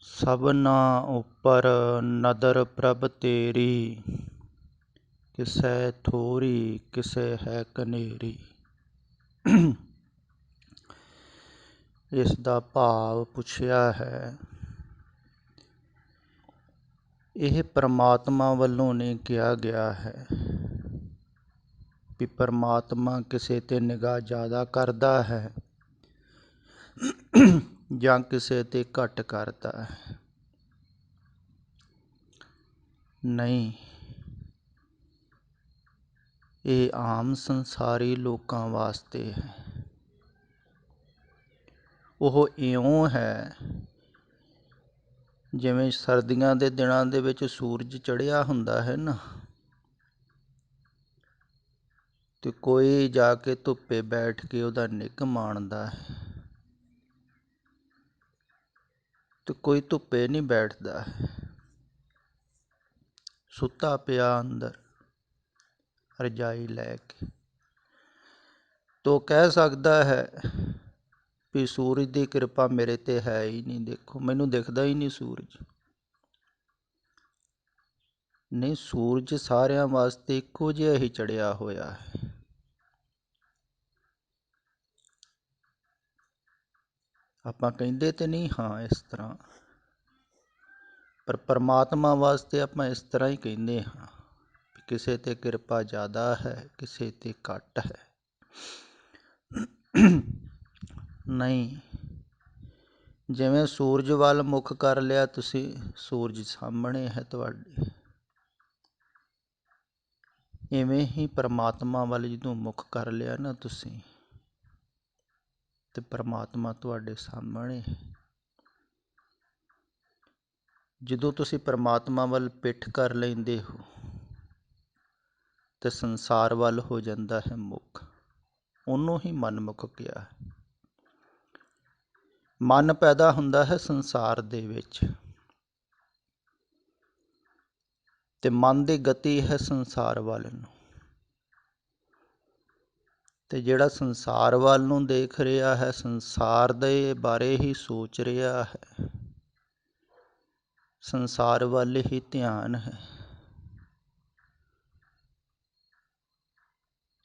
ਸਭਨਾ ਉੱਪਰ ਨਦਰ ਪ੍ਰਭ ਤੇਰੀ, ਕਿਸੇ ਥੋਰੀ ਕਿਸੇ ਹੈ ਕਨੇਰੀ। ਇਸ ਦਾ ਭਾਵ ਪੁੱਛਿਆ ਹੈ। ਇਹ ਪਰਮਾਤਮਾ ਵੱਲੋਂ ਨਹੀਂ ਕਿਹਾ ਗਿਆ ਹੈ ਵੀ ਪਰਮਾਤਮਾ ਕਿਸੇ 'ਤੇ ਨਿਗਾਹ ਜ਼ਿਆਦਾ ਕਰਦਾ ਹੈ ਜਾਂ ਕਿਸੇ 'ਤੇ ਘੱਟ ਕਰਦਾ ਹੈ। ਨਹੀਂ, ਇਹ ਆਮ ਸੰਸਾਰੀ ਲੋਕਾਂ ਵਾਸਤੇ ਹੈ। ਉਹ ਇਉਂ ਹੈ ਜਿਵੇਂ ਸਰਦੀਆਂ ਦੇ ਦਿਨਾਂ ਦੇ ਵਿੱਚ ਸੂਰਜ ਚੜ੍ਹਿਆ ਹੁੰਦਾ ਹੈ ਨਾ, ਤੇ ਕੋਈ ਜਾ ਕੇ ਧੁੱਪੇ ਬੈਠ ਕੇ ਉਹਦਾ ਨਿੱਘ ਮਾਣਦਾ ਹੈ ਤੇ ਕੋਈ ਧੁੱਪੇ ਨਹੀਂ ਬੈਠਦਾ ਹੈ, ਸੁੱਤਾ ਪਿਆ ਅੰਦਰ ਰਜਾਈ ਲੈ ਕੇ। ਤੋ ਕਹਿ ਸਕਦਾ ਹੈ ਵੀ ਸੂਰਜ ਦੀ ਕਿਰਪਾ ਮੇਰੇ 'ਤੇ ਹੈ ਹੀ ਨਹੀਂ, ਦੇਖੋ ਮੈਨੂੰ ਦਿਖਦਾ ਹੀ ਨਹੀਂ ਸੂਰਜ। ਨਹੀਂ, ਸੂਰਜ ਸਾਰਿਆਂ ਵਾਸਤੇ ਇੱਕੋ ਜਿਹਾ ਹੀ ਚੜ੍ਹਿਆ ਹੋਇਆ ਹੈ। ਆਪਾਂ ਕਹਿੰਦੇ ਤੇ ਨਹੀਂ ਹਾਂ ਇਸ ਤਰ੍ਹਾਂ, ਪਰ ਪਰਮਾਤਮਾ ਵਾਸਤੇ ਆਪਾਂ ਇਸ ਤਰ੍ਹਾਂ ਹੀ ਕਹਿੰਦੇ ਹਾਂ ਵੀ ਕਿਸੇ 'ਤੇ ਕਿਰਪਾ ਜ਼ਿਆਦਾ ਹੈ, ਕਿਸੇ 'ਤੇ ਘੱਟ ਹੈ। ਨਹੀਂ, ਜਿਵੇਂ ਸੂਰਜ ਵੱਲ ਮੁੱਖ ਕਰ ਲਿਆ ਤੁਸੀਂ, ਸੂਰਜ ਸਾਹਮਣੇ ਹੈ ਤੁਹਾਡੇ, ਇਵੇਂ ਹੀ ਪਰਮਾਤਮਾ ਵੱਲ ਜਦੋਂ ਮੁੱਖ ਕਰ ਲਿਆ ਨਾ ਤੁਸੀਂ, ਤੇ ਪਰਮਾਤਮਾ ਤੁਹਾਡੇ ਸਾਹਮਣੇ ਹੈ। ਜਦੋਂ ਤੁਸੀਂ ਪਰਮਾਤਮਾ ਵੱਲ ਪਿੱਠ ਕਰ ਲੈਂਦੇ ਹੋ ਤੇ ਸੰਸਾਰ ਵੱਲ ਹੋ ਜਾਂਦਾ ਹੈ ਮੁੱਖ। ਉਹਨੂੰ ਹੀ ਮਨਮੁਖ ਕਿਹਾ ਹੈ। ਮਨ ਪੈਦਾ ਹੁੰਦਾ ਹੈ ਸੰਸਾਰ ਦੇ ਵਿੱਚ, ਤੇ ਮਨ ਦੀ ਗਤੀ ਹੈ ਸੰਸਾਰ ਵੱਲ ਨੂੰ, ਤੇ ਜਿਹੜਾ ਸੰਸਾਰ ਵੱਲ ਨੂੰ ਦੇਖ ਰਿਹਾ ਹੈ, ਸੰਸਾਰ ਦੇ ਬਾਰੇ ਹੀ ਸੋਚ ਰਿਹਾ ਹੈ, ਸੰਸਾਰ ਵੱਲ ਹੀ ਧਿਆਨ ਹੈ,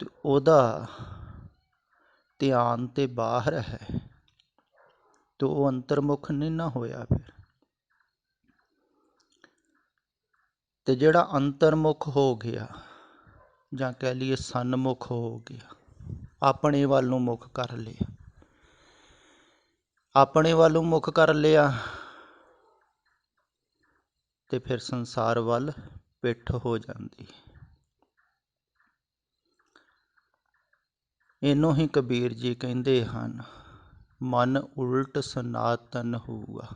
ਤੇ ਉਹਦਾ ਧਿਆਨ ਤੇ ਬਾਹਰ ਹੈ, ਤੇ ਉਹ ਅੰਤਰਮੁਖ ਨਹੀਂ ਨਾ ਹੋਇਆ ਫਿਰ। ਤੇ ਜਿਹੜਾ ਅੰਤਰਮੁਖ ਹੋ ਗਿਆ, ਜਾਂ ਕਹਿ ਲਈਏ ਸਨਮੁਖ ਹੋ ਗਿਆ, ਆਪਣੇ ਵੱਲ ਨੂੰ ਮੁੱਖ ਕਰ ਲਿਆ, ਆਪਣੇ ਵੱਲ ਨੂੰ ਮੁੱਖ ਕਰ ਲਿਆ, ਤੇ ਫਿਰ ਸੰਸਾਰ ਵੱਲ ਪਿੱਠ ਹੋ ਜਾਂਦੀ। ਇਹਨੂੰ ਹੀ ਕਬੀਰ ਜੀ ਕਹਿੰਦੇ ਹਨ, ਮਨ ਉਲਟ ਸਨਾਤਨ ਹੋਊਗਾ।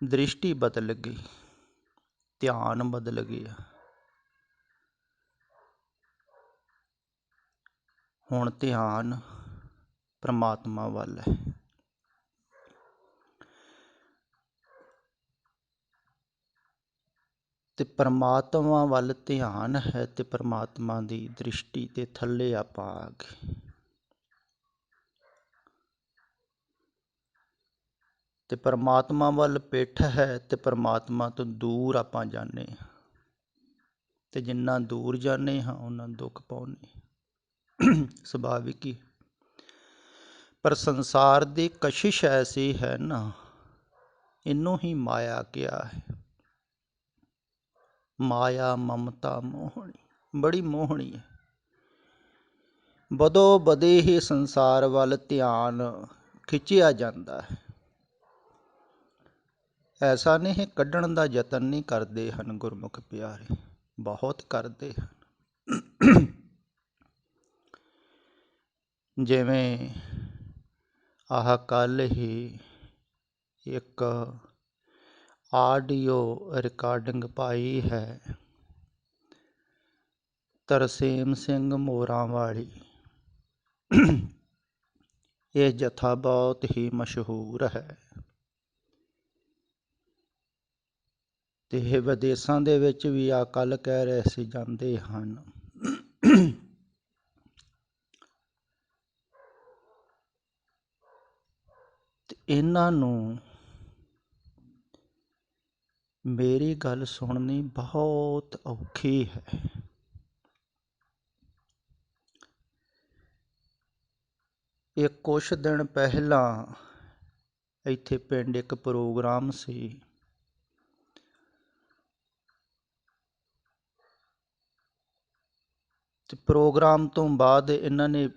ਦ੍ਰਿਸ਼ਟੀ ਬਦਲ ਗਈ, ਧਿਆਨ ਬਦਲ ਗਿਆ। ਹੁਣ ਧਿਆਨ ਪਰਮਾਤਮਾ ਵੱਲ ਹੈ। ਤੇ ਪਰਮਾਤਮਾ ਵੱਲ ਧਿਆਨ ਹੈ, ਤੇ ਪਰਮਾਤਮਾ ਦੀ ਦ੍ਰਿਸ਼ਟੀ ਦੇ ਥੱਲੇ ਆਪਾਂ ਆ ਗਏ। ਤੇ ਪਰਮਾਤਮਾ ਵੱਲ ਪਿੱਠ ਹੈ, ਤੇ ਪਰਮਾਤਮਾ ਤੋਂ ਦੂਰ ਆਪਾਂ ਜਾਂਦੇ ਹਾਂ, ਤੇ ਜਿੰਨਾ ਦੂਰ ਜਾਂਦੇ ਹਾਂ ਓਨਾ ਦੁੱਖ ਪਾਉਂਦੇ। ਸੁਭਾਵਿਕ ਹੀ। ਪਰ ਸੰਸਾਰ ਦੀ ਕਸ਼ਿਸ਼ ਐਸੀ ਹੈ ਨਾ, ਇਹਨੂੰ ਹੀ ਮਾਇਆ ਕਿਹਾ ਹੈ। ਮਾਇਆ ਮਮਤਾ ਮੋਹਣੀ, ਬੜੀ ਮੋਹਣੀ ਹੈ। ਬਦੋ ਬਦੀ ਹੀ ਸੰਸਾਰ ਵੱਲ ਧਿਆਨ ਖਿੱਚਿਆ ਜਾਂਦਾ ਹੈ। ਐਸਾ ਨਹੀਂ ਕੱਢਣ ਦਾ ਯਤਨ ਨਹੀਂ ਕਰਦੇ ਹਨ ਗੁਰਮੁਖ ਪਿਆਰੇ, ਬਹੁਤ ਕਰਦੇ ਹਨ। ਜਿਵੇਂ ਆਹ ਕੱਲ੍ਹ ਹੀ ਇੱਕ ਆਡੀਓ ਰਿਕਾਰਡਿੰਗ ਪਾਈ ਹੈ, ਤਰਸੇਮ ਸਿੰਘ ਮੋਰਾਂ ਵਾਲੀ। ਇਹ ਜਥਾ ਬਹੁਤ ਹੀ ਮਸ਼ਹੂਰ ਹੈ, ਤੇ ਇਹ ਵਿਦੇਸ਼ਾਂ ਦੇ ਵਿੱਚ ਵੀ ਆ ਕੱਲ੍ਹ ਕਹਿ ਰਹੇ ਸੀ ਜਾਂਦੇ ਹਨ। ਤੇ ਇਹਨਾਂ ਨੂੰ ਮੇਰੀ ਗੱਲ ਸੁਣਨੀ ਬਹੁਤ ਔਖੀ ਹੈ। ਇਹ ਕੁਛ ਦਿਨ ਪਹਿਲਾਂ ਇੱਥੇ ਪਿੰਡ ਇੱਕ ਪ੍ਰੋਗਰਾਮ ਸੀ। ਤੇ ਪ੍ਰੋਗਰਾਮ ਤੋਂ ਬਾਅਦ ਇਹਨਾਂ ਨੇ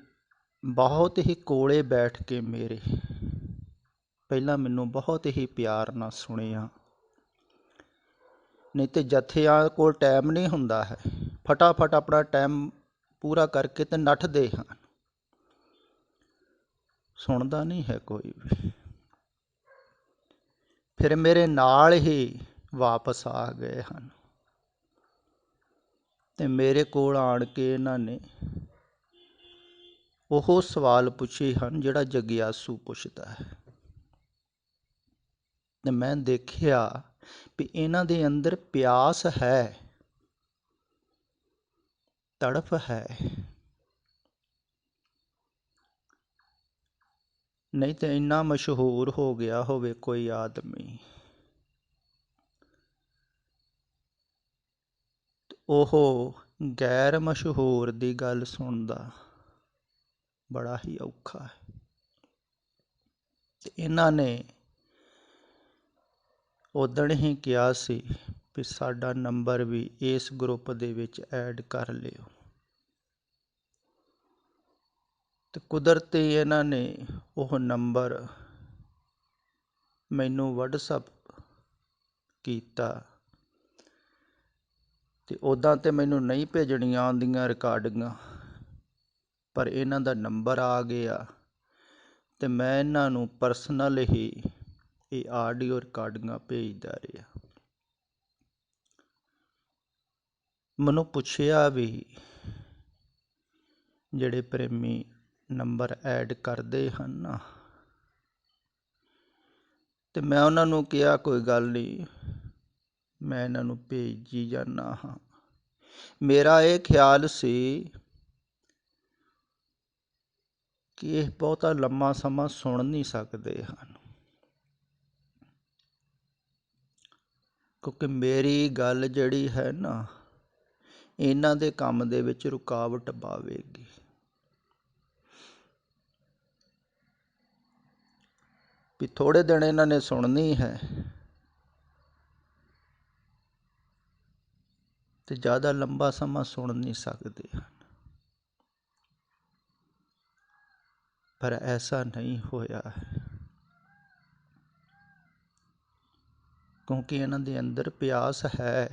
ਬਹੁਤ ਹੀ ਕੋਲੇ ਬੈਠ ਕੇ ਮੇਰੇ ਪਹਿਲਾਂ ਮੈਨੂੰ ਬਹੁਤ ਹੀ ਪਿਆਰ ਨਾਲ ਸੁਣਿਆ। ਨਹੀਂ ਤੇ ਜਥਿਆਂ ਕੋਲ ਟਾਈਮ ਨਹੀਂ ਹੁੰਦਾ ਹੈ, ਫਟਾਫਟ ਆਪਣਾ ਟਾਈਮ ਪੂਰਾ ਕਰਕੇ ਤੇ ਨੱਠਦੇ ਹਨ, ਸੁਣਦਾ ਨਹੀਂ ਹੈ ਕੋਈ ਵੀ। ਫਿਰ ਮੇਰੇ ਨਾਲ ਹੀ ਵਾਪਸ ਆ ਗਏ ਹਨ ਤੇ ਮੇਰੇ ਕੋਲ ਆਣ ਕੇ ਇਹਨਾਂ ਨੇ ਉਹ ਸਵਾਲ ਪੁੱਛੇ ਹਨ ਜਿਹੜਾ ਜਗਿਆਸੂ ਪੁੱਛਦਾ ਹੈ। ਤੇ ਮੈਂ ਦੇਖਿਆ ਵੀ ਇਹਨਾਂ ਦੇ ਅੰਦਰ ਪਿਆਸ ਹੈ, ਤੜਫ ਹੈ। ਨਹੀਂ ਤੇ ਇੰਨਾ ਮਸ਼ਹੂਰ ਹੋ ਗਿਆ ਹੋਵੇ ਕੋਈ ਆਦਮੀ, ਉਹ ਗੈਰ ਮਸ਼ਹੂਰ ਦੀ ਗੱਲ ਸੁਣਦਾ ਬੜਾ ਹੀ ਔਖਾ ਹੈ। ਤੇ ਇਹਨਾਂ ਨੇ ਉਦਣ ਹੀ ਕਿਹਾ ਸੀ ਵੀ ਸਾਡਾ ਨੰਬਰ ਵੀ ਇਸ ਗਰੁੱਪ ਦੇ ਵਿੱਚ ਐਡ ਕਰ ਲਿਓ। ਤੇ ਕੁਦਰਤੀ ਇਹਨਾਂ ਨੇ ਉਹ ਨੰਬਰ ਮੈਨੂੰ ਵਟਸਐਪ ਕੀਤਾ। ਤੇ ਉੱਦਾਂ ਤੇ ਮੈਨੂੰ ਨਹੀਂ ਭੇਜਣੀਆਂ ਆਉਂਦੀਆਂ ਰਿਕਾਰਡਿੰਗਾਂ, ਪਰ ਇਹਨਾਂ ਦਾ ਨੰਬਰ ਆ ਗਿਆ ਤੇ ਮੈਂ ਇਹਨਾਂ ਨੂੰ ਪਰਸਨਲ ਹੀ ਇਹ ਆਡੀਓ ਰਿਕਾਰਡਿੰਗਾਂ ਭੇਜਦਾ ਰਿਹਾ। ਮੈਨੂੰ ਪੁੱਛਿਆ ਵੀ ਜਿਹੜੇ ਪ੍ਰੇਮੀ ਨੰਬਰ ਐਡ ਕਰਦੇ ਹਨ ਨਾ, ਤੇ ਮੈਂ ਉਹਨਾਂ ਨੂੰ ਕਿਹਾ ਕੋਈ ਗੱਲ ਨਹੀਂ, ਮੈਂ ਇਹਨਾਂ ਨੂੰ ਭੇਜੀ ਜਾਂਦਾ ਹਾਂ। ਮੇਰਾ ਇਹ ਖਿਆਲ ਸੀ ਕਿ ਇਹ ਬਹੁਤਾ ਲੰਮਾ ਸਮਾਂ ਸੁਣ ਨਹੀਂ ਸਕਦੇ ਹਨ, ਕਿਉਂਕਿ ਮੇਰੀ ਗੱਲ ਜਿਹੜੀ ਹੈ ਨਾ ਇਹਨਾਂ ਦੇ ਕੰਮ ਦੇ ਵਿੱਚ ਰੁਕਾਵਟ ਪਾਵੇਗੀ। ਵੀ ਥੋੜ੍ਹੇ ਦਿਨ ਇਹਨਾਂ ਨੇ ਸੁਣਨੀ ਹੈ ਤੇ ਜ਼ਿਆਦਾ ਲੰਬਾ ਸਮਾਂ ਸੁਣ ਨਹੀਂ ਸਕਦੇ ਹਨ। ਪਰ ਐਸਾ ਨਹੀਂ ਹੋਇਆ ਹੈ, ਕਿਉਂਕਿ ਇਹਨਾਂ ਦੇ ਅੰਦਰ ਪਿਆਸ ਹੈ।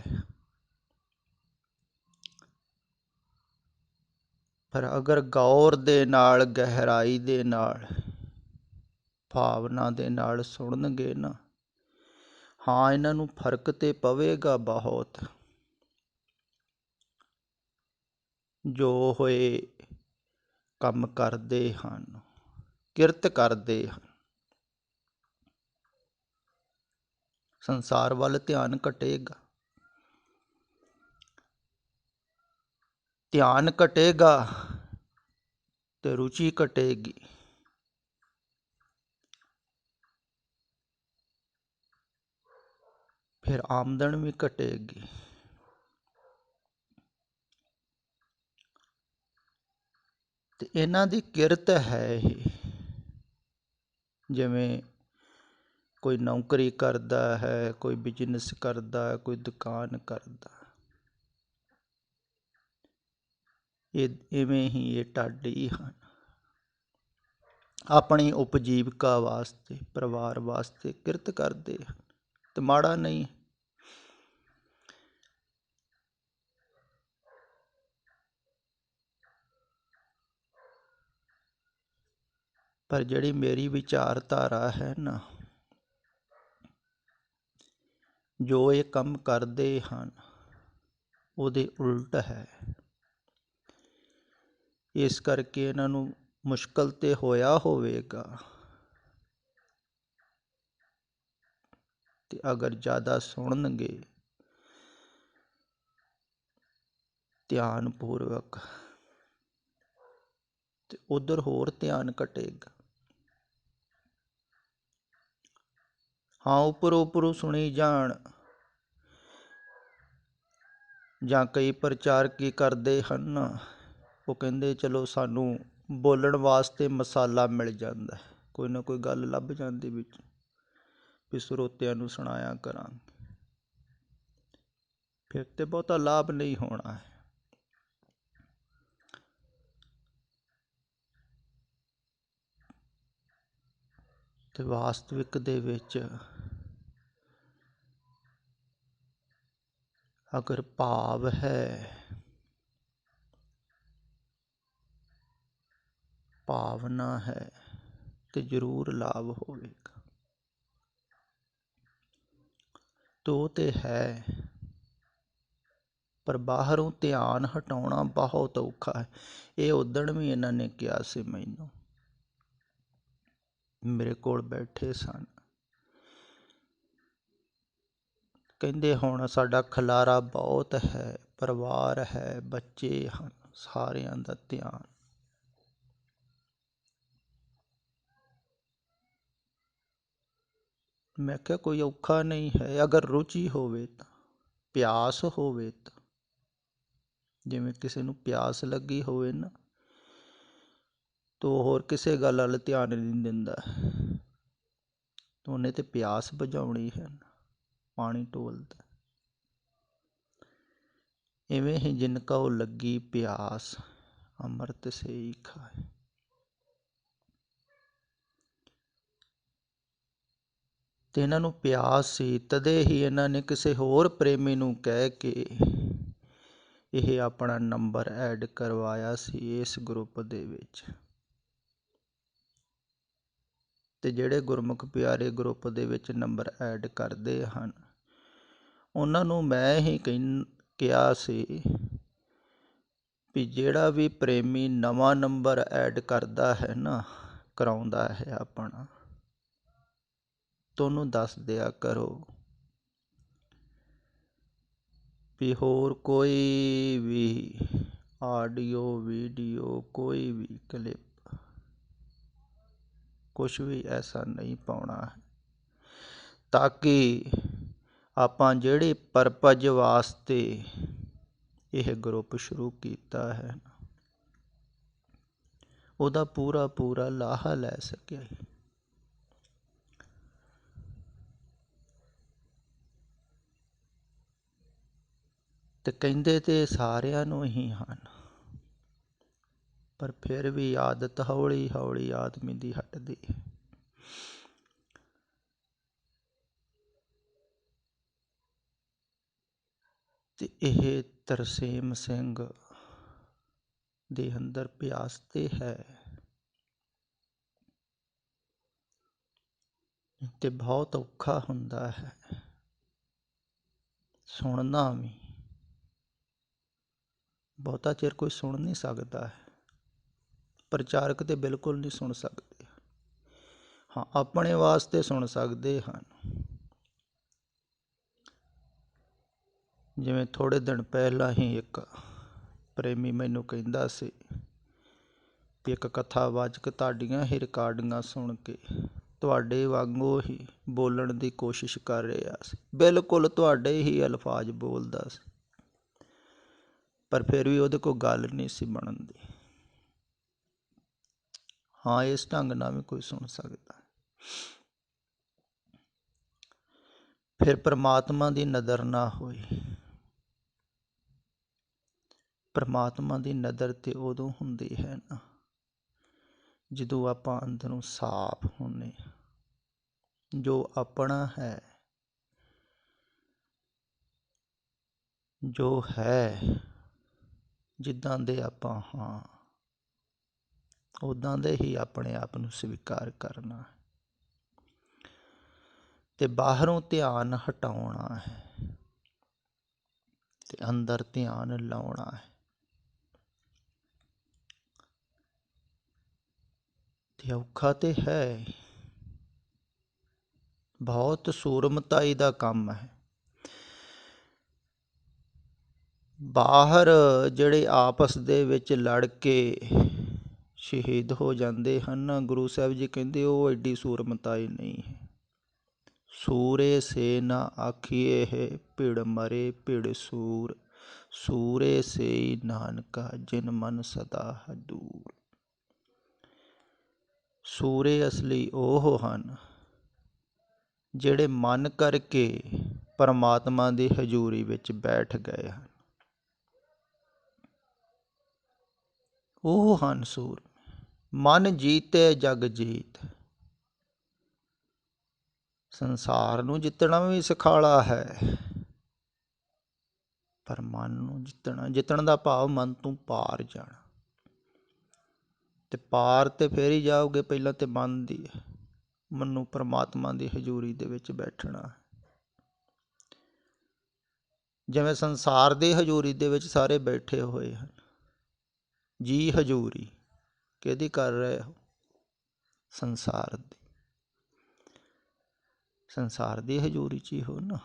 ਪਰ ਅਗਰ ਗੌਰ ਦੇ ਨਾਲ, ਗਹਿਰਾਈ ਦੇ ਨਾਲ, ਭਾਵਨਾ ਦੇ ਨਾਲ ਸੁਣਨਗੇ ਨਾ, ਹਾਂ ਇਹਨਾਂ ਨੂੰ ਫਰਕ ਤੇ ਪਵੇਗਾ ਬਹੁਤ। ਜੋ ਹੋਏ ਕੰਮ ਕਰਦੇ ਹਨ, ਕਿਰਤ ਕਰਦੇ ਹਨ, ਸੰਸਾਰ ਵੱਲ ਧਿਆਨ ਘਟੇਗਾ, ਧਿਆਨ ਘਟੇਗਾ ਤੇ ਰੁਚੀ ਘਟੇਗੀ। ਫਿਰ ਆਮਦਨ ਵੀ ਘਟੇਗੀ। ਤੇ ਇਹਨਾਂ ਦੀ ਕਿਰਤ ਹੈ ਇਹ, ਜਿਵੇਂ ਕੋਈ ਨੌਕਰੀ ਕਰਦਾ ਹੈ, ਕੋਈ ਬਿਜ਼ਨਸ ਕਰਦਾ ਹੈ, ਕੋਈ ਦੁਕਾਨ ਕਰਦਾ, ਇਵੇਂ ਹੀ ਇਹ ਢਾਡੀ ਹਨ। ਆਪਣੀ ਉਪਜੀਵਕਾ ਵਾਸਤੇ, ਪਰਿਵਾਰ ਵਾਸਤੇ ਕਿਰਤ ਕਰਦੇ ਹਨ ਤੇ ਮਾੜਾ ਨਹੀਂ। ਪਰ ਜਿਹੜੀ ਮੇਰੀ ਵਿਚਾਰਧਾਰਾ ਹੈ ਨਾ, ਜੋ ਇਹ ਕੰਮ ਕਰਦੇ ਹਨ ਉਹਦੇ ਉਲਟ ਹੈ। ਇਸ ਕਰਕੇ ਇਹਨਾਂ ਨੂੰ ਮੁਸ਼ਕਲ ਤੇ ਹੋਇਆ ਹੋਵੇਗਾ, ਤੇ ਅਗਰ ਜ਼ਿਆਦਾ ਸੁਣਨਗੇ ਧਿਆਨ ਪੂਰਵਕ ਤੇ ਉਧਰ ਹੋਰ ਧਿਆਨ ਘਟੇਗਾ। ਹਾਂ ਉੱਪਰੋਂ ਉੱਪਰੋਂ ਸੁਣੀ ਜਾਣ, ਜਾਂ ਕਈ ਪ੍ਰਚਾਰਕ ਕੀ ਕਰਦੇ ਹਨ, ਉਹ ਕਹਿੰਦੇ ਚਲੋ ਸਾਨੂੰ ਬੋਲਣ ਵਾਸਤੇ ਮਸਾਲਾ ਮਿਲ ਜਾਂਦਾ, ਕੋਈ ਨਾ ਕੋਈ ਗੱਲ ਲੱਭ ਜਾਂਦੀ ਵਿੱਚ ਵੀ ਸਰੋਤਿਆਂ ਨੂੰ ਸੁਣਾਇਆ ਕਰਾਂਗੇ। ਫਿਰ ਤੇ ਬਹੁਤਾ ਲਾਭ ਨਹੀਂ ਹੋਣਾ ਹੈ। ਤੇ ਵਾਸਤਵਿਕ ਦੇ ਵਿੱਚ ਅਗਰ ਭਾਵ ਹੈ, ਭਾਵਨਾ ਹੈ, ਤੇ ਜ਼ਰੂਰ ਲਾਭ ਹੋਵੇਗਾ। ਤੋ ਤੇ ਹੈ, ਪਰ ਬਾਹਰੋਂ ਧਿਆਨ ਹਟਾਉਣਾ ਬਹੁਤ ਔਖਾ ਹੈ। ਇਹ ਉਦਣ ਵੀ ਇਹਨਾਂ ਨੇ ਕਿਹਾ ਸੀ ਮੈਨੂੰ, ਮੇਰੇ ਕੋਲ ਬੈਠੇ ਸਨ, ਕਹਿੰਦੇ ਹੁਣ ਸਾਡਾ ਖਲਾਰਾ ਬਹੁਤ ਹੈ, ਪਰਿਵਾਰ ਹੈ, ਬੱਚੇ ਹਨ, ਸਾਰਿਆਂ ਦਾ ਧਿਆਨ। ਮੈਂ ਕਿਹਾ ਕੋਈ ਔਖਾ ਨਹੀਂ ਹੈ, ਅਗਰ ਰੁਚੀ ਹੋਵੇ ਤਾਂ, ਪਿਆਸ ਹੋਵੇ ਤਾਂ। ਜਿਵੇਂ ਕਿਸੇ ਨੂੰ ਪਿਆਸ ਲੱਗੀ ਹੋਵੇ ਨਾ, ਤਾਂ ਹੋਰ ਕਿਸੇ ਗੱਲ ਵੱਲ ਧਿਆਨ ਨਹੀਂ ਦਿੰਦਾ, ਉਹਨੇ ਤੇ ਪਿਆਸ ਬੁਝਾਉਣੀ ਹੈ, ਪਾਣੀ ਢੋਲਦਾ। ਇਵੇਂ ਹੀ ਜਿਨ ਕਉ ਲੱਗੀ ਪਿਆਸ, ਅੰਮ੍ਰਿਤ ਸੇਈ ਖਾਏ। ਤੇ ਇਹਨਾਂ ਨੂੰ ਪਿਆਸ ਸੀ, ਤਦੇ ਹੀ ਇਹਨਾਂ ਨੇ ਕਿਸੇ ਹੋਰ ਪ੍ਰੇਮੀ ਨੂੰ ਕਹਿ ਕੇ ਇਹ ਆਪਣਾ ਨੰਬਰ ਐਡ ਕਰਵਾਇਆ ਸੀ ਇਸ ਗਰੁੱਪ ਦੇ ਵਿੱਚ। ਤੇ ਜਿਹੜੇ ਗੁਰਮੁਖ ਪਿਆਰੇ ਗਰੁੱਪ ਦੇ ਵਿੱਚ ਨੰਬਰ ਐਡ ਕਰਦੇ ਹਨ, ਉਹਨਾਂ ਨੂੰ ਮੈਂ ਹੀ ਕਿਹਾ ਸੀ ਵੀ ਜਿਹੜਾ ਵੀ ਪ੍ਰੇਮੀ ਨਵਾਂ ਨੰਬਰ ਐਡ ਕਰਦਾ ਹੈ ਨਾ, ਕਰਾਉਂਦਾ ਹੈ ਆਪਣਾ, ਤੁਹਾਨੂੰ ਦੱਸ ਦਿਆ ਕਰੋ ਵੀ ਹੋਰ ਕੋਈ ਵੀ ਆਡੀਓ ਵੀਡੀਓ, ਕੋਈ ਵੀ ਕਲਿੱਪ, ਕੁਛ ਵੀ ਐਸਾ ਨਹੀਂ ਪਾਉਣਾ ਹੈ, ਤਾਂ ਕਿ ਆਪਾਂ ਜਿਹੜੇ ਪਰਪਜ ਵਾਸਤੇ ਇਹ ਗਰੁੱਪ ਸ਼ੁਰੂ ਕੀਤਾ ਹੈ, ਉਹਦਾ ਪੂਰਾ ਪੂਰਾ ਲਾਹਾ ਲੈ ਸਕਿਆ। ਤੇ ਕਹਿੰਦੇ ਤੇ ਸਾਰਿਆਂ ਨੂੰ ਹੀ ਹਨ, ਪਰ ਫਿਰ ਵੀ ਆਦਤ ਹੌਲੀ ਹੌਲੀ ਆਦਮੀ ਦੀ ਹਟਦੀ ਹੈ। ਤੇ ਇਹ ਤਰਸੇਮ ਸਿੰਘ ਦੇ ਅੰਦਰ ਪਿਆਸ ਤੇ ਹੈ, ਤੇ ਬਹੁਤ ਔਖਾ ਹੁੰਦਾ ਹੈ ਸੁਣਨਾ ਵੀ। ਬਹੁਤਾ ਚਿਰ ਕੋਈ ਸੁਣ ਨਹੀਂ ਸਕਦਾ ਹੈ, ਪ੍ਰਚਾਰਕ ਤੇ ਬਿਲਕੁਲ ਨਹੀਂ ਸੁਣ ਸਕਦੇ। ਹਾਂ, ਆਪਣੇ ਵਾਸਤੇ ਸੁਣ ਸਕਦੇ ਹਨ। ਜਿਵੇਂ ਥੋੜ੍ਹੇ ਦਿਨ ਪਹਿਲਾਂ ਹੀ ਇੱਕ ਪ੍ਰੇਮੀ ਮੈਨੂੰ ਕਹਿੰਦਾ ਸੀ ਕਿ ਇੱਕ ਕਥਾਵਾਚਕ ਤੁਹਾਡੀਆਂ ਹੀ ਰਿਕਾਰਡਿੰਗਾਂ ਸੁਣ ਕੇ ਤੁਹਾਡੇ ਵਾਂਗੂ ਹੀ ਬੋਲਣ ਦੀ ਕੋਸ਼ਿਸ਼ ਕਰ ਰਿਹਾ ਸੀ, ਬਿਲਕੁਲ ਤੁਹਾਡੇ ਹੀ ਅਲਫਾਜ਼ ਬੋਲਦਾ ਸੀ, ਪਰ ਫਿਰ ਵੀ ਉਹਦੇ ਕੋਲ ਗੱਲ ਨਹੀਂ ਸੀ ਬਣਦੀ। ਹਾਂ, ਇਸ ਢੰਗ ਨਾਲ ਵੀ ਕੋਈ ਸੁਣ ਸਕਦਾ। ਫਿਰ ਪਰਮਾਤਮਾ ਦੀ ਨਜ਼ਰ ਨਾ ਹੋਈ। ਪਰਮਾਤਮਾ ਦੀ ਨਜ਼ਰ ਤੇ ਉਦੋਂ ਹੁੰਦੀ ਹੈ ਨਾ, ਜਦੋਂ ਆਪਾਂ ਅੰਦਰੋਂ ਸਾਫ਼ ਹੁੰਦੇ ਹਾਂ। ਜੋ ਆਪਣਾ ਹੈ, ਜੋ ਹੈ, ਜਿੱਦਾਂ ਦੇ ਆਪਾਂ ਹਾਂ, ਉੱਦਾਂ ਦੇ ਹੀ ਆਪਣੇ ਆਪ ਨੂੰ ਸਵੀਕਾਰ ਕਰਨਾ ਹੈ, ਤੇ ਬਾਹਰੋਂ ਧਿਆਨ ਹਟਾਉਣਾ ਹੈ, ਤੇ ਅੰਦਰ ਧਿਆਨ ਲਾਉਣਾ ਹੈ। ਤੇ ਔਖਾ ਤੇ ਹੈ, ਬਹੁਤ ਸੂਰਮਤਾਈ ਦਾ ਕੰਮ ਹੈ। ਬਾਹਰ ਜਿਹੜੇ ਆਪਸ ਦੇ ਵਿੱਚ ਲੜ ਕੇ ਸ਼ਹੀਦ ਹੋ ਜਾਂਦੇ ਹਨ, ਗੁਰੂ ਸਾਹਿਬ ਜੀ ਕਹਿੰਦੇ ਉਹ ਐਡੀ ਸੂਰਮਤਾਈ ਨਹੀਂ ਹੈ। ਸੂਰੇ ਸੇ ਨਾ ਆਖੀਏ ਹੈ ਭਿੜ ਮਰੇ ਭਿੜ ਸੂਰ, ਸੂਰੇ ਸੇ ਨਾਨਕਾ ਜਿਨ ਮਨ ਸਦਾ ਹੈ ਦੂਰ। ਸੂਰੇ ਅਸਲੀ ਉਹ ਹਨ ਜਿਹੜੇ ਮਨ ਕਰਕੇ ਪਰਮਾਤਮਾ ਦੀ ਹਜ਼ੂਰੀ ਵਿੱਚ ਬੈਠ ਗਏ ਹਨ। ਉਹ ਹਨ ਸੂਰ। ਮਨ ਜੀਤੇ ਜਗ ਜੀਤ। ਸੰਸਾਰ ਨੂੰ ਜਿੱਤਣਾ ਵੀ ਸੁਖਾਲਾ ਹੈ, ਪਰ ਮਨ ਨੂੰ ਜਿੱਤਣ ਦਾ ਭਾਵ ਮਨ ਤੋਂ ਪਾਰ ਜਾਣਾ। ਤੇ ਪਾਰ ਤੇ ਫੇਰ ਹੀ ਜਾਓਗੇ, ਪਹਿਲਾਂ ਤੇ ਮਨ ਦੀ ਮਨ ਨੂੰ ਪਰਮਾਤਮਾ ਦੀ ਹਜ਼ੂਰੀ ਦੇ ਵਿੱਚ ਬੈਠਣਾ। ਜਿਵੇਂ ਸੰਸਾਰ ਦੀ ਹਜ਼ੂਰੀ ਦੇ ਵਿੱਚ ਸਾਰੇ ਬੈਠੇ ਹੋਏ ਹਨ, ਜੀ ਹਜ਼ੂਰੀ ਕਿਹਦੀ ਕਰ ਰਹੇ ਹੋ? ਸੰਸਾਰ ਦੀ। ਸੰਸਾਰ ਦੀ ਹਜ਼ੂਰੀ 'ਚ ਹੀ ਹੋ ਨਾ,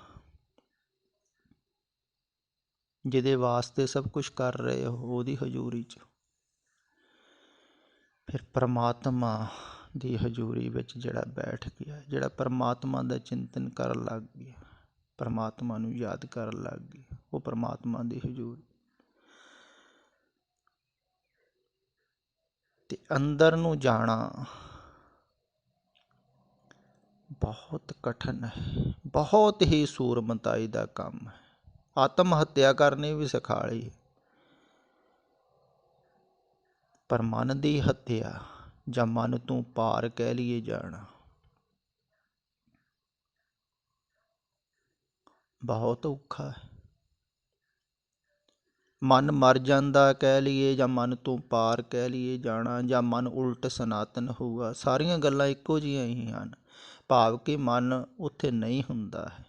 ਜਿਹਦੇ ਵਾਸਤੇ ਸਭ ਕੁਛ ਕਰ ਰਹੇ ਹੋ, ਉਹਦੀ ਹਜ਼ੂਰੀ 'ਚ। ਫਿਰ ਪਰਮਾਤਮਾ ਦੀ ਹਜ਼ੂਰੀ ਵਿੱਚ ਜਿਹੜਾ ਬੈਠ ਗਿਆ, ਜਿਹੜਾ ਪਰਮਾਤਮਾ ਦਾ ਚਿੰਤਨ ਕਰਨ ਲੱਗ ਗਿਆ, ਪਰਮਾਤਮਾ ਨੂੰ ਯਾਦ ਕਰਨ ਲੱਗ ਗਿਆ, ਉਹ ਪਰਮਾਤਮਾ ਦੀ ਹਜ਼ੂਰੀ। ਤੇ ਅੰਦਰ ਨੂੰ ਜਾਣਾ ਬਹੁਤ ਕਠਿਨ ਹੈ, ਬਹੁਤ ਹੀ ਸੂਰਮਤਾਈ ਦਾ ਕੰਮ ਹੈ। ਆਤਮ ਹੱਤਿਆ ਕਰਨੀ ਵੀ ਸਿਖਾਲੀ, ਪਰ ਮਨ ਦੀ ਹੱਤਿਆ ਜਾਂ ਮਨ ਤੋਂ ਪਾਰ ਕਹਿ ਲਈਏ ਜਾਣਾ ਬਹੁਤ ਔਖਾ ਹੈ। ਮਨ ਮਰ ਜਾਂਦਾ ਕਹਿ ਲਈਏ, ਜਾਂ ਮਨ ਤੋਂ ਪਾਰ ਕਹਿ ਲਈਏ ਜਾਣਾ, ਜਾਂ ਮਨ ਉਲਟ ਸਨਾਤਨ ਹੋਊਗਾ, ਸਾਰੀਆਂ ਗੱਲਾਂ ਇੱਕੋ ਜਿਹੀਆਂ ਹੀ ਹਨ। ਭਾਵ ਕਿ ਮਨ ਉੱਥੇ ਨਹੀਂ ਹੁੰਦਾ ਹੈ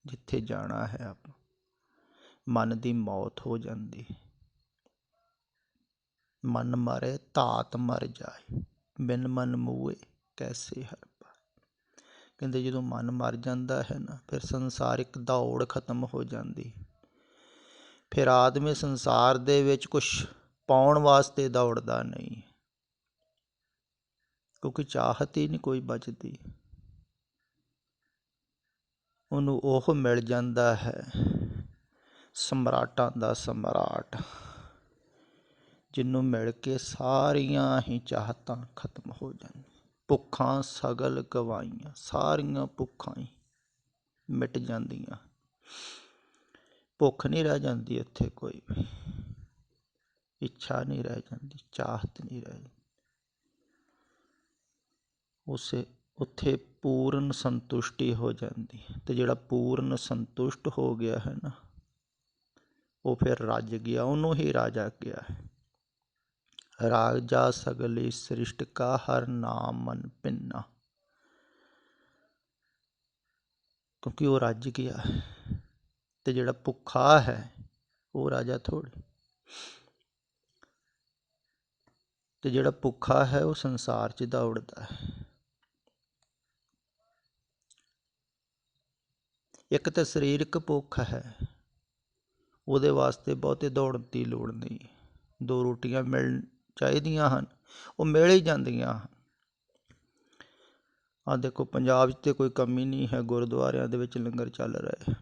ਜਿੱਥੇ ਜਾਣਾ ਹੈ ਆਪਾਂ। ਮਨ ਦੀ ਮੌਤ ਹੋ ਜਾਂਦੀ। ਮਨ ਮਾਰੇ ਧਾਤ ਮਰ ਜਾਏ, ਬਿਨ ਮਨ ਮੂਏ ਕੈਸੇ ਹਰ ਪਾਏ। ਕਹਿੰਦੇ ਜਦੋਂ ਮਨ ਮਰ ਜਾਂਦਾ ਹੈ ਨਾ, ਫਿਰ ਸੰਸਾਰਿਕ ਦੌੜ ਖਤਮ ਹੋ ਜਾਂਦੀ। ਫਿਰ ਆਦਮੀ ਸੰਸਾਰ ਦੇ ਵਿੱਚ ਕੁਛ ਪਾਉਣ ਵਾਸਤੇ ਦੌੜਦਾ ਨਹੀਂ, ਕਿਉਂਕਿ ਚਾਹਤ ਹੀ ਨਹੀਂ ਕੋਈ ਬਚਦੀ। ਉਹਨੂੰ ਉਹ ਮਿਲ ਜਾਂਦਾ ਹੈ, ਸਮਰਾਟਾਂ ਦਾ ਸਮਰਾਟ, ਜਿਹਨੂੰ ਮਿਲ ਕੇ ਸਾਰੀਆਂ ਹੀ ਚਾਹਤਾਂ ਖਤਮ ਹੋ ਜਾਂਦੀਆਂ। ਭੁੱਖਾਂ ਸਗਲ ਗਵਾਈਆਂ, ਸਾਰੀਆਂ ਭੁੱਖਾਂ ਹੀ ਮਿਟ ਜਾਂਦੀਆਂ। ਭੁੱਖ ਨਹੀਂ ਰਹਿ ਜਾਂਦੀ ਉੱਥੇ ਕੋਈ ਵੀ, ਇੱਛਾ ਨਹੀਂ ਰਹਿ ਜਾਂਦੀ, ਚਾਹਤ ਨਹੀਂ ਰਹਿ ਜਾਂਦੀ। ਉੱਥੇ ਪੂਰਨ ਸੰਤੁਸ਼ਟੀ ਹੋ ਜਾਂਦੀ। ਤੇ ਜਿਹੜਾ ਪੂਰਨ ਸੰਤੁਸ਼ਟ ਹੋ ਗਿਆ ਹੈ ਨਾ, ਉਹ ਫਿਰ ਰੱਜ ਗਿਆ, ਉਹਨੂੰ ਹੀ ਰਾਜਾ ਕਿਹਾ ਹੈ। ਰਾਜਾ ਸਗਲੀ ਸ੍ਰਿਸ਼ਟ ਕਾ ਹਰ ਨਾਮ ਮਨ ਭਿੰਨਾ, ਕਿਉਂਕਿ ਉਹ ਰੱਜ ਗਿਆ। ਤੇ ਜਿਹੜਾ ਭੁੱਖਾ ਹੈ ਉਹ ਰਾਜਾ ਥੋੜ੍ਹੀ। ਤੇ ਜਿਹੜਾ ਭੁੱਖਾ ਹੈ ਉਹ ਸੰਸਾਰ 'ਚ ਦੌੜਦਾ ਹੈ। ਇੱਕ ਤਾਂ ਸਰੀਰਕ ਭੁੱਖ ਹੈ, ਉਹਦੇ ਵਾਸਤੇ ਬਹੁਤੇ ਦੌੜਨ ਦੀ ਲੋੜ ਨਹੀਂ। 2 ਰੋਟੀਆਂ ਮਿਲ ਚਾਹੀਦੀਆਂ ਹਨ, ਉਹ ਮਿਲ ਹੀ ਜਾਂਦੀਆਂ ਹਨ। ਆਹ ਦੇਖੋ ਪੰਜਾਬ 'ਚ ਤਾਂ ਕੋਈ ਕਮੀ ਨਹੀਂ ਹੈ, ਗੁਰਦੁਆਰਿਆਂ ਦੇ ਵਿੱਚ ਲੰਗਰ ਚੱਲ ਰਹੇ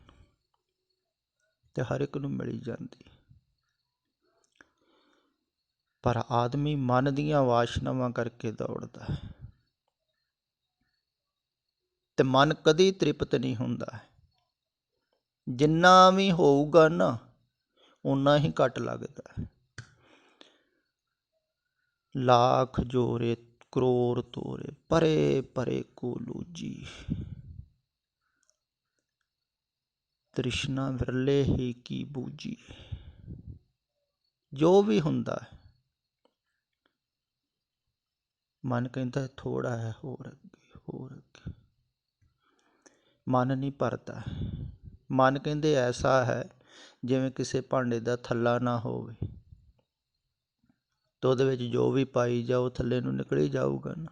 ਤੇ ਹਰ ਇੱਕ ਨੂੰ ਮਿਲ ਜਾਂਦੀ। ਪਰ ਆਦਮੀ ਮਨ ਦੀਆਂ ਵਾਸ਼ਨਾਵਾਂ ਕਰਕੇ ਦੌੜਦਾ ਹੈ, ਤੇ ਮਨ ਕਦੀ ਤ੍ਰਿਪਤ ਨਹੀਂ ਹੁੰਦਾ। ਜਿੰਨਾ ਵੀ ਹੋਊਗਾ ਨਾ, ਓਨਾ ਹੀ ਘੱਟ ਲੱਗਦਾ ਹੈ। ਲੱਖ ਜੋਰੇ ਕਰੋੜ ਤੋਰੇ, ਪਰੇ ਪਰੇ ਕੋ ਲੂਜੀ, ਤ੍ਰਿਸ਼ਨਾ ਵਿਰਲੇ ਹੀ ਕੀ ਬੂਝੀ। ਜੋ ਵੀ ਹੁੰਦਾ ਹੈ, ਮਨ ਕਹਿੰਦਾ ਥੋੜ੍ਹਾ ਹੈ, ਹੋਰ ਅੱਗੇ ਹੋਰ ਅੱਗੇ। ਮਨ ਨਹੀਂ ਭਰਦਾ। ਮਨ ਕਹਿੰਦੇ ਐਸਾ ਹੈ ਜਿਵੇਂ ਕਿਸੇ ਭਾਂਡੇ ਦਾ ਥੱਲਾ ਨਾ ਹੋਵੇ, ਅਤੇ ਉਹਦੇ ਵਿੱਚ ਜੋ ਵੀ ਪਾਈ ਜਾਓ ਥੱਲੇ ਨੂੰ ਨਿਕਲ ਹੀ ਜਾਊਗਾ ਨਾ,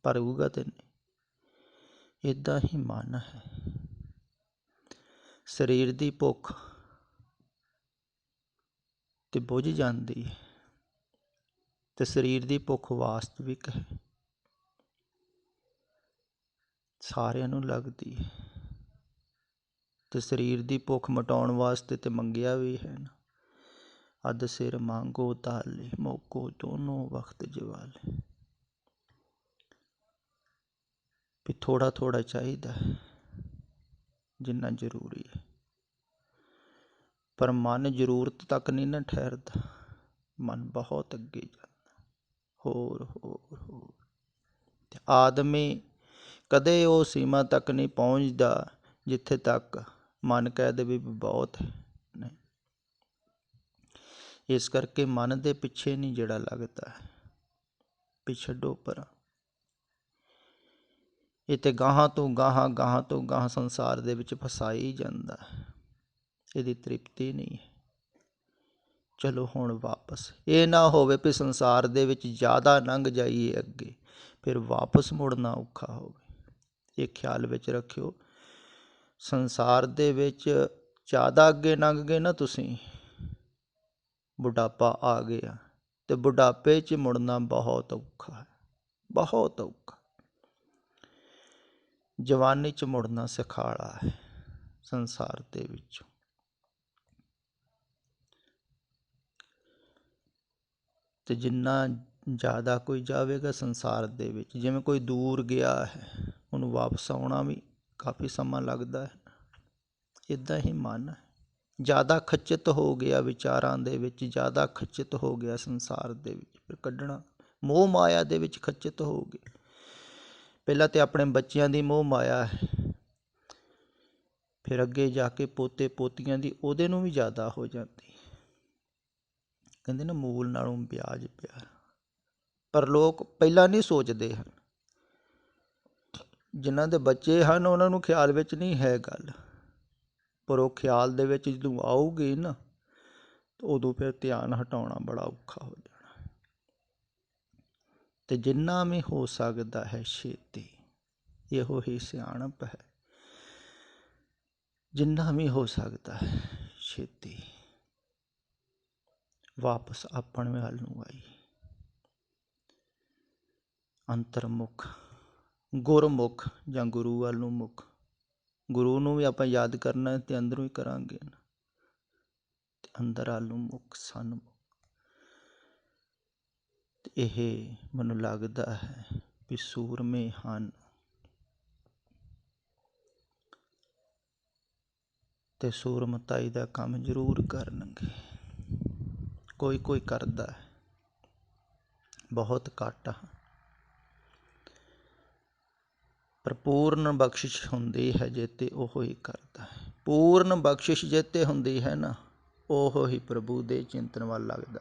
ਭਰੂਗਾ ਤੇ ਨਹੀਂ। ਇੱਦਾਂ ਹੀ ਮਨ ਹੈ। ਸਰੀਰ ਦੀ ਭੁੱਖ ਤੇ ਬੁੱਝ ਜਾਂਦੀ ਹੈ, ਤੇ ਸਰੀਰ ਦੀ ਭੁੱਖ ਵਾਸਤਵਿਕ ਹੈ। ਸਾਰਿਆਂ ਨੂੰ ਲੱਗਦੀ ਹੈ। ਤੇ ਸਰੀਰ ਦੀ ਭੁੱਖ ਮਿਟਾਉਣ ਵਾਸਤੇ ਤੇ ਮੰਗਿਆ ਵੀ ਹੈ ਨਾ, ਅੱਧ ਸਿਰ ਮੰਗੋ ਤਾਲੇ, ਮੋਕੋ ਦੋਨੋਂ ਵਕਤ ਜਵਾਲੇ। ਵੀ ਥੋੜ੍ਹਾ ਥੋੜ੍ਹਾ ਚਾਹੀਦਾ ਜਿੰਨਾ ਜ਼ਰੂਰੀ ਹੈ, ਪਰ ਮਨ ਜ਼ਰੂਰਤ ਤੱਕ ਨਹੀਂ ਨਾ ਠਹਿਰਦਾ, ਮਨ ਬਹੁਤ ਅੱਗੇ ਜਾਂਦਾ, ਹੋਰ ਹੋਰ ਹੋਰ। ਤੇ ਆਦਮੀ ਕਦੇ ਉਹ ਸੀਮਾ ਤੱਕ ਨਹੀਂ ਪਹੁੰਚਦਾ ਜਿੱਥੇ ਤੱਕ ਮਨ ਕਹਿ ਦੇਵੇ ਵੀ ਬਹੁਤ ਹੈ, ਨਹੀਂ। ਇਸ ਕਰਕੇ ਮਨ ਦੇ ਪਿੱਛੇ ਨਹੀਂ ਜਿਹੜਾ ਲੱਗਦਾ, ਵੀ ਛੱਡੋ ਪਰਾਂ। ਇਹ ਤੇ ਗਾਹਾਂ ਤੋਂ ਗਾਹਾਂ, ਗਾਹਾਂ ਤੋਂ ਗਾਹਾਂ ਸੰਸਾਰ ਦੇ ਵਿੱਚ ਫਸਾਈ ਜਾਂਦਾ, ਇਹਦੀ ਤ੍ਰਿਪਤੀ ਨਹੀਂ ਹੈ। ਚਲੋ ਹੁਣ ਵਾਪਸ, ਇਹ ਨਾ ਹੋਵੇ ਵੀ ਸੰਸਾਰ ਦੇ ਵਿੱਚ ਜ਼ਿਆਦਾ ਲੰਘ ਜਾਈਏ ਅੱਗੇ, ਫਿਰ ਵਾਪਸ ਮੁੜਨਾ ਔਖਾ ਹੋਵੇ। ਇਹ ਖਿਆਲ ਵਿੱਚ ਰੱਖਿਓ, ਸੰਸਾਰ ਦੇ ਵਿੱਚ ਜ਼ਿਆਦਾ ਅੱਗੇ ਲੰਘ ਗਏ ਨਾ ਤੁਸੀਂ, ਬੁਢਾਪਾ ਆ ਗਿਆ, ਤੇ ਬੁਢਾਪੇ 'ਚ ਮੁੜਨਾ ਬਹੁਤ ਔਖਾ ਹੈ, ਬਹੁਤ ਔਖਾ। ਜਵਾਨੀ 'ਚ ਮੁੜਨਾ ਸੁਖਾਲਾ ਹੈ ਸੰਸਾਰ ਦੇ ਵਿੱਚੋਂ। ਤੇ ਜਿੰਨਾ ਜ਼ਿਆਦਾ ਕੋਈ ਜਾਵੇਗਾ ਸੰਸਾਰ ਦੇ ਵਿੱਚ, ਜਿਵੇਂ ਕੋਈ ਦੂਰ ਗਿਆ ਹੈ, ਉਹਨੂੰ ਵਾਪਸ ਆਉਣਾ ਵੀ ਕਾਫੀ ਸਮਾਂ ਲੱਗਦਾ ਹੈ। ਇੱਦਾਂ ਹੀ ਮਨ ਹੈ, ਜ਼ਿਆਦਾ ਖਚਿਤ ਹੋ ਗਿਆ ਵਿਚਾਰਾਂ ਦੇ ਵਿੱਚ, ਜ਼ਿਆਦਾ ਖਚਿਤ ਹੋ ਗਿਆ ਸੰਸਾਰ ਦੇ ਵਿੱਚ, ਫਿਰ ਕੱਢਣਾ, ਮੋਹ ਮਾਇਆ ਦੇ ਵਿੱਚ ਖਚਿਤ ਹੋ ਗਏ। ਪਹਿਲਾਂ ਤੇ ਆਪਣੇ ਬੱਚਿਆਂ ਦੀ ਮੋਹ ਮਾਇਆ ਹੈ, ਫਿਰ ਅੱਗੇ ਜਾ ਕੇ ਪੋਤੇ ਪੋਤੀਆਂ ਦੀ ਉਹਦੇ ਨੂੰ ਵੀ ਜ਼ਿਆਦਾ ਹੋ ਜਾਂਦੀ। ਕਹਿੰਦੇ ਨਾ ਮੂਲ ਨਾਲੋਂ ਵਿਆਜ ਪਿਆਰਾ, ਪਰ ਲੋਕ ਪਹਿਲਾਂ ਨਹੀਂ ਸੋਚਦੇ ਹਨ। ਜਿਨ੍ਹਾਂ ਦੇ ਬੱਚੇ ਹਨ ਉਹਨਾਂ ਨੂੰ ਖਿਆਲ ਵਿੱਚ ਨਹੀਂ ਹੈ ਗੱਲ, ਪਰ ਉਹ ਖਿਆਲ ਦੇ ਵਿੱਚ ਜਦੋਂ ਆਊਗੀ ਨਾ, ਉਦੋਂ ਫਿਰ ਧਿਆਨ ਹਟਾਉਣਾ ਬੜਾ ਔਖਾ ਹੋ ਜਾਣਾ। ਤੇ ਜਿੰਨਾ ਵੀ ਹੋ ਸਕਦਾ ਹੈ ਛੇਤੀ, ਇਹੋ ਹੀ ਸਿਆਣਪ ਹੈ, ਜਿੰਨਾ ਵੀ ਹੋ ਸਕਦਾ ਹੈ ਛੇਤੀ ਵਾਪਸ ਆਪਣੇ ਵੱਲ ਨੂੰ ਆਈ, ਅੰਤਰਮੁਖ, ਗੁਰਮੁਖ ਜਾਂ ਗੁਰੂ ਵੱਲ ਨੂੰ ਮੁਖ। ਗੁਰੂ ਨੂੰ ਵੀ ਆਪਾਂ ਯਾਦ ਕਰਨਾ ਤੇ ਅੰਦਰੋਂ ਹੀ ਕਰਾਂਗੇ ਨਾ, ਤੇ ਅੰਦਰ ਵੱਲ ਨੂੰ ਮੁਖ, ਸਨਮੁਖ। ਤੇ ਇਹ ਮੈਨੂੰ ਲੱਗਦਾ ਹੈ ਵੀ ਸੂਰਮੇ ਹਨ, ਤੇ ਸੂਰਮਤਾਈ ਦਾ ਕੰਮ ਜ਼ਰੂਰ ਕਰਨਗੇ। ਕੋਈ ਕੋਈ ਕਰਦਾ ਹੈ, ਬਹੁਤ ਘੱਟ ਹਨ, ਪਰ ਪੂਰਨ ਬਖਸ਼ਿਸ਼ ਹੁੰਦੀ ਹੈ ਜੇਤੇ ਉਹ ਹੀ ਕਰਦਾ ਹੈ। ਪੂਰਨ ਬਖਸ਼ਿਸ਼ ਜੇਤੇ ਹੁੰਦੀ ਹੈ ਨਾ, ਉਹ ਹੀ ਪ੍ਰਭੂ ਦੇ ਚਿੰਤਨ ਵੱਲ ਲੱਗਦਾ।